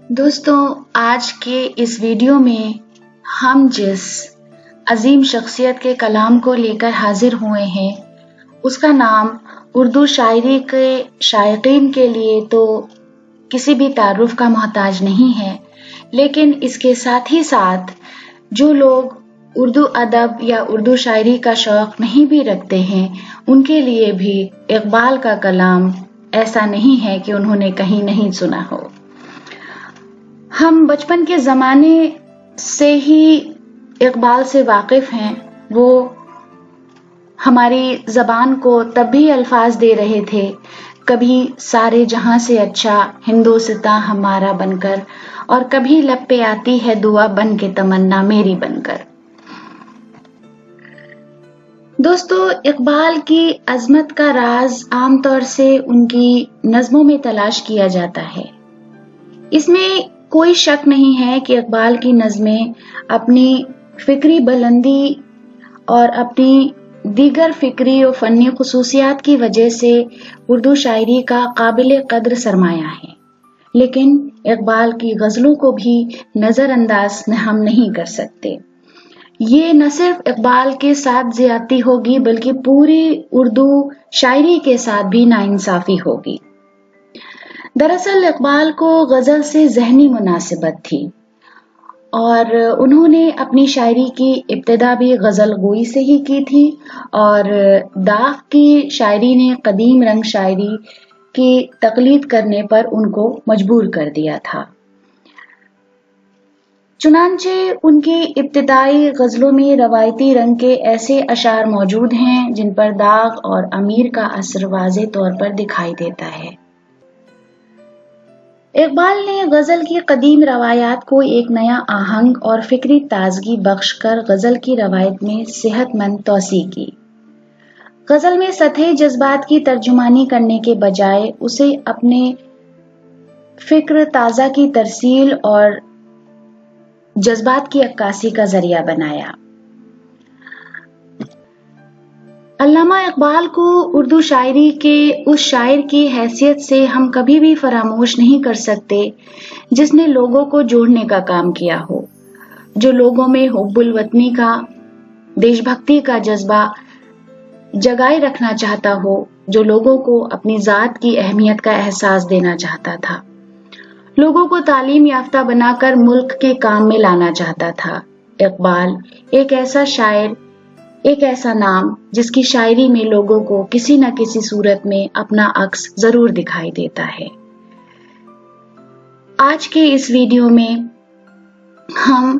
दोस्तों, आज के इस वीडियो में हम जिस अजीम शख्सियत के कलाम को लेकर हाजिर हुए हैं, उसका नाम उर्दू शायरी के शायकीन के लिए तो किसी भी तारुफ का मोहताज नहीं है, लेकिन इसके साथ ही साथ जो लोग उर्दू अदब या उर्दू शायरी का शौक नहीं भी रखते हैं, उनके लिए भी इकबाल का कलाम ऐसा नहीं है कि उन्होंने कहीं नहीं सुना हो। हम बचपन के ज़माने से ही इकबाल से वाकिफ़ हैं। वो हमारी ज़बान को तब भी अल्फाज दे रहे थे, कभी सारे जहां से अच्छा हिंदोस्तां हमारा बनकर, और कभी लब पे आती है दुआ बन के तमन्ना मेरी बनकर। दोस्तों, इकबाल की अजमत का राज आमतौर से उनकी नज़मों में तलाश किया जाता है। इसमें कोई शक नहीं है कि इकबाल की नज़में अपनी फिक्री बुलंदी और अपनी दीगर फिक्री और फ़नी खुसूसियात की वजह से उर्दू शायरी का काबिल कद्र सरमाया है, लेकिन इकबाल की गज़लों को भी नज़रअंदाज हम नहीं कर सकते। ये न सिर्फ इकबाल के साथ ज़्यादती होगी, बल्कि पूरी उर्दू शायरी के साथ भी नाइंसाफ़ी होगी। दरअसल इकबाल को गज़ल से ज़हनी मुनासिबत थी और उन्होंने अपनी शायरी की इब्तिदा भी गज़ल गोई से ही की थी, और दाग़ की शायरी ने कदीम रंग शायरी की तक़लीद करने पर उनको मजबूर कर दिया था। चुनांचे उनकी इब्तिदाई गज़लों में रवायती रंग के ऐसे अशार मौजूद हैं जिन पर दाग़ और अमीर का असर वाज़े तौर पर दिखाई देता है। इकबाल ने गज़ल की कदीम रवायात को एक नया आहंग और फिक्री ताजगी बख्शकर गज़ल की रवायत में सेहतमंद तौसी की। गज़ल में सतही जज्बात की तर्जुमानी करने के बजाय उसे अपने फिक्र ताज़ा की तरसील और जज्बात की अक्कासी का जरिया बनाया। अल्लामा इकबाल को उर्दू शायरी के उस शायर की हैसियत से हम कभी भी फरामोश नहीं कर सकते जिसने लोगों को जोड़ने का काम किया हो, जो लोगों में हुब्बुल वतनी का, देशभक्ति का जज्बा जगाए रखना चाहता हो, जो लोगों को अपनी ज़ात की अहमियत का एहसास देना चाहता था, लोगों को तालीम याफ्ता बनाकर मुल्क के काम में लाना चाहता था। इकबाल एक ऐसा शायर, एक ऐसा नाम जिसकी शायरी में लोगों को किसी न किसी सूरत में अपना अक्स जरूर दिखाई देता है। आज के इस वीडियो में हम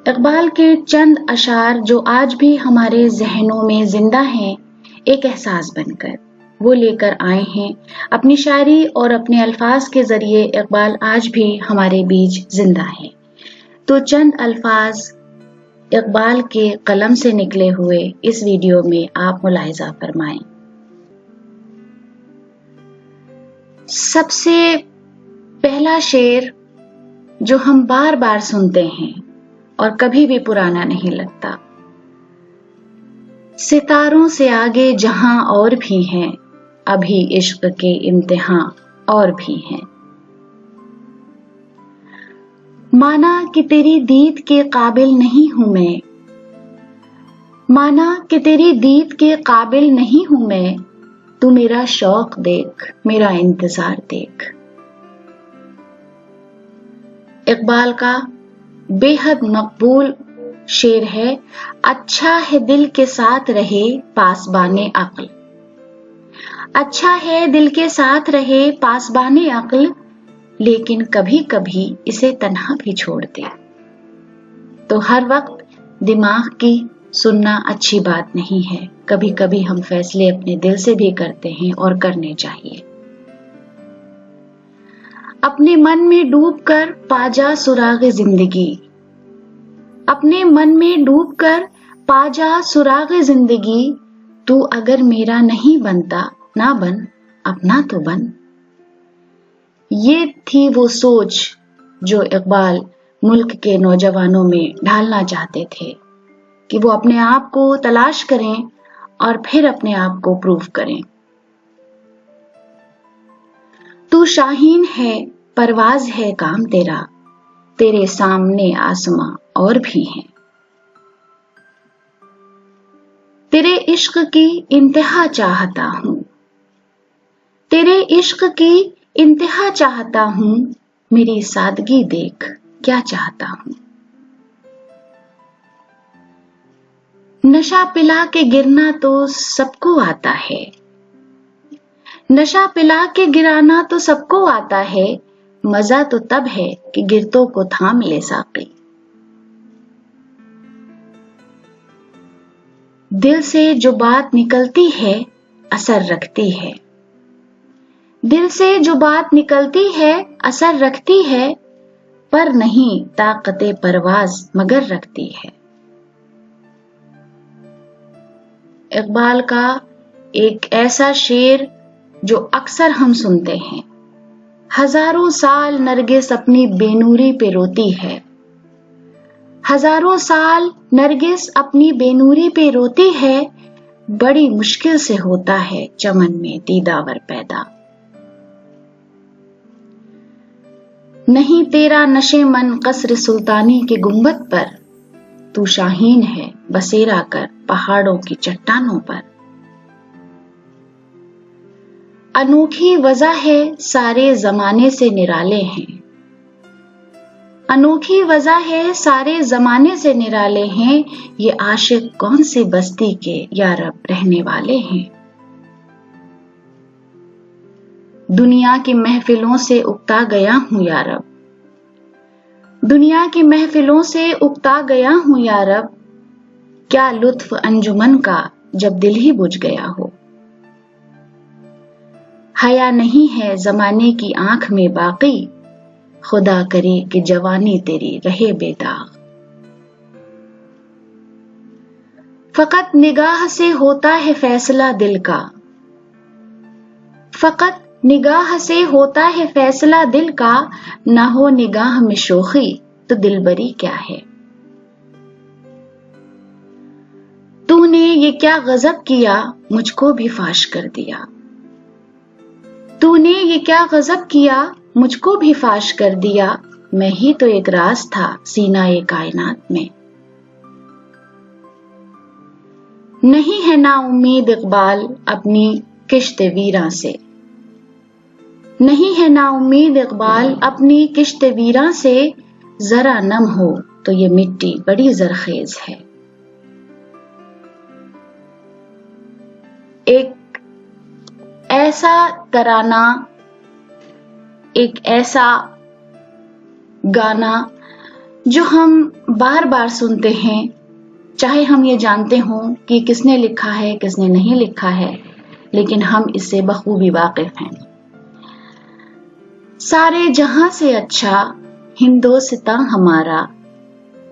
इकबाल के चंद अशार जो आज भी हमारे जहनों में जिंदा हैं, एक एहसास बनकर वो लेकर आए हैं। अपनी शायरी और अपने अल्फाज के जरिए इकबाल आज भी हमारे बीच जिंदा है। तो चंद अल्फाज इकबाल के कलम से निकले हुए इस वीडियो में आप मुलाहिजा फरमाएं। सबसे पहला शेर जो हम बार बार सुनते हैं और कभी भी पुराना नहीं लगता। सितारों से आगे जहां और भी हैं, अभी इश्क के इम्तिहान और भी हैं। माना कि तेरी दीद के काबिल नहीं हूं मैं, माना कि तेरी दीद के काबिल नहीं हूं मैं, तू मेरा शौक देख, मेरा इंतजार देख। इकबाल का बेहद मकबूल शेर है, अच्छा है दिल के साथ रहे पासबाने अक्ल, अच्छा है दिल के साथ रहे पासबाने अक्ल, लेकिन कभी कभी इसे तन्हा भी छोड़ दे। तो हर वक्त दिमाग की सुनना अच्छी बात नहीं है, कभी कभी हम फैसले अपने दिल से भी करते हैं और करने चाहिए। अपने मन में डूबकर पाजा सुराग जिंदगी, अपने मन में डूबकर पाजा सुराग जिंदगी, तू अगर मेरा नहीं बनता ना बन, अपना तो बन। ये थी वो सोच जो इकबाल मुल्क के नौजवानों में ढालना चाहते थे कि वो अपने आप को तलाश करें और फिर अपने आप को प्रूव करें। तू शाहीन है परवाज है काम तेरा, तेरे सामने आसमां और भी हैं। तेरे इश्क की इंतहा चाहता हूं, तेरे इश्क की इंतहा चाहता हूं, मेरी सादगी देख क्या चाहता हूं। नशा पिला के गिरना तो सबको आता है, नशा पिला के गिराना तो सबको आता है, मजा तो तब है कि गिरतों को थाम ले साकी। दिल से जो बात निकलती है असर रखती है, दिल से जो बात निकलती है असर रखती है, पर नहीं ताकते परवाज मगर रखती है। इकबाल का एक ऐसा शेर जो अक्सर हम सुनते हैं, हजारों साल नरगिस अपनी बेनूरी पे रोती है, हजारों साल नरगिस अपनी बेनूरी पे रोती है, बड़ी मुश्किल से होता है चमन में दीदावर पैदा। नहीं तेरा नशे मन कसर सुल्तानी के गुंबद पर, तू शाहीन है बसेरा कर पहाड़ों की चट्टानों पर। अनोखी वजह है सारे जमाने से निराले हैं, अनोखी वजह है सारे जमाने से निराले हैं, ये आशिक कौन सी बस्ती के या रब रहने वाले हैं। दुनिया की महफिलों से उकता गया हूं या रब, दुनिया की महफिलों से उकता गया हूं या रब, क्या लुत्फ अंजुमन का जब दिल ही बुझ गया हो। हया नहीं है जमाने की आंख में बाकी, खुदा करे कि जवानी तेरी रहे बेदाग। फकत निगाह से होता है फैसला दिल का, फकत निगाह से होता है फैसला दिल का, ना हो निगाह में शोखी तो दिलबरी क्या है। तूने ये क्या गजब किया मुझको भी फाश कर दिया, तूने ये क्या गजब किया मुझको भी फाश कर दिया, मैं ही तो एक राज था सीना ए कायनात में। नहीं है ना उम्मीद इकबाल अपनी किश्त वीरां से, नहीं है ना उम्मीद इकबाल अपनी किश्त वीरां से, जरा नम हो तो ये मिट्टी बड़ी जरखेज है। एक ऐसा तराना, एक ऐसा गाना जो हम बार बार सुनते हैं, चाहे हम ये जानते हों कि किसने लिखा है किसने नहीं लिखा है, लेकिन हम इससे बखूबी वाकिफ हैं। सारे जहां से अच्छा हिंदोस्तां हमारा,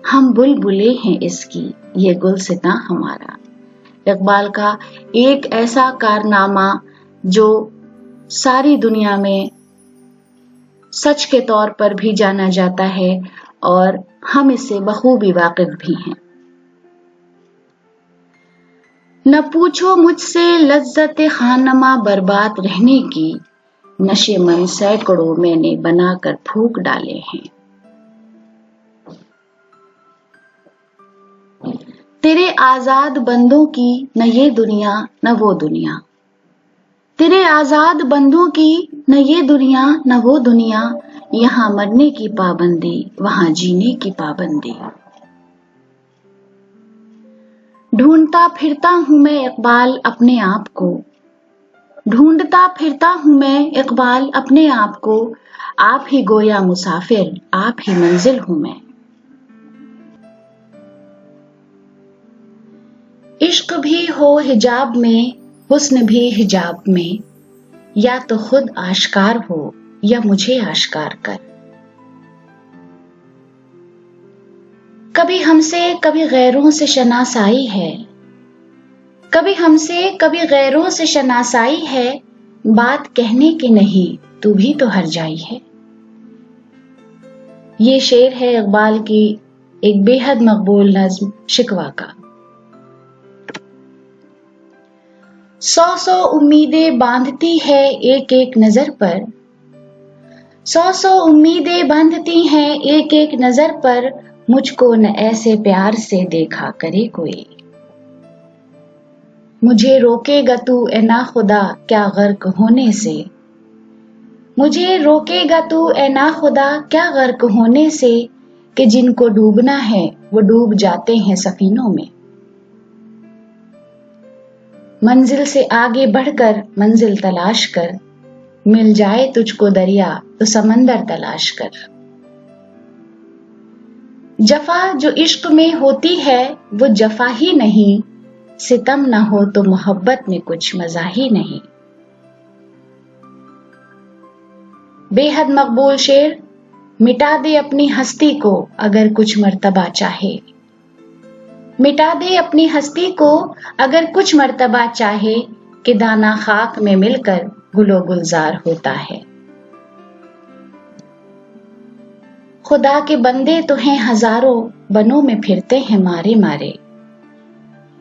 हम बुलबुले हैं इसकी ये गुलसितां हमारा। इकबाल का एक ऐसा कारनामा जो सारी दुनिया में सच के तौर पर भी जाना जाता है और हम इससे बखूबी वाकिफ भी हैं। न पूछो मुझसे लज्जत खानमा बर्बाद रहने की, नशे मन सैकड़ों मैंने बनाकर फूंक डाले हैं। तेरे आजाद बंदों की न ये दुनिया न वो दुनिया, तेरे आजाद बंदों की न ये दुनिया न वो दुनिया, यहाँ मरने की पाबंदी वहां जीने की पाबंदी। ढूंढता फिरता हूं मैं इकबाल अपने आप को, ढूंढता फिरता हूं मैं इकबाल अपने आप को, आप ही गोया मुसाफिर आप ही मंजिल हूं मैं। इश्क भी हो हिजाब में हुस्न भी हिजाब में, या तो खुद आश्कार हो या मुझे आश्कार कर। कभी हमसे कभी गैरों से शनासाई है, कभी हमसे कभी गैरों से शनासाई है, बात कहने की नहीं तू भी तो हर जाई है। ये शेर है इकबाल की एक बेहद मकबूल नज्म शिकवा का। 100 उम्मीदें बांधती है एक एक नजर पर, 100 उम्मीदें बंधती हैं एक एक नजर पर, मुझको न ऐसे प्यार से देखा करे कोई। मुझे रोकेगा तू ए ना खुदा क्या गर्क होने से, मुझे रोकेगा तू ए ना खुदा क्या गर्क होने से, कि जिनको डूबना है वो डूब जाते हैं सफीनों में। मंजिल से आगे बढ़कर मंजिल तलाश कर, मिल जाए तुझको दरिया तो समंदर तलाश कर। जफा जो इश्क में होती है वो जफा ही नहीं, सितम ना हो तो मोहब्बत में कुछ मजा ही नहीं। बेहद मकबूल शेर, मिटा दे अपनी हस्ती को अगर कुछ मर्तबा चाहे, मिटा दे अपनी हस्ती को अगर कुछ मर्तबा चाहे, कि दाना खाक में मिलकर गुलो गुलजार होता है। खुदा के बंदे तो हैं हजारों, बनों में फिरते हैं मारे मारे।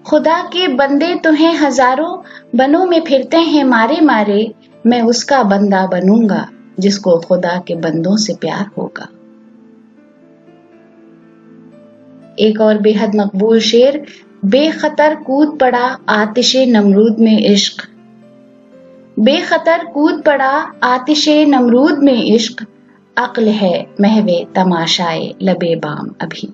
खुदा के बंदे तो हैं हजारों, बनों में फिरते हैं मारे मारे। मैं उसका बंदा बनूंगा जिसको खुदा के बंदों से प्यार होगा। एक और बेहद मकबूल शेर, बेखतर कूद पड़ा आतिशे नमरूद में इश्क, बेखतर कूद पड़ा आतिशे नमरूद में इश्क, अक्ल है महवे तमाशाए लबे बाम अभी।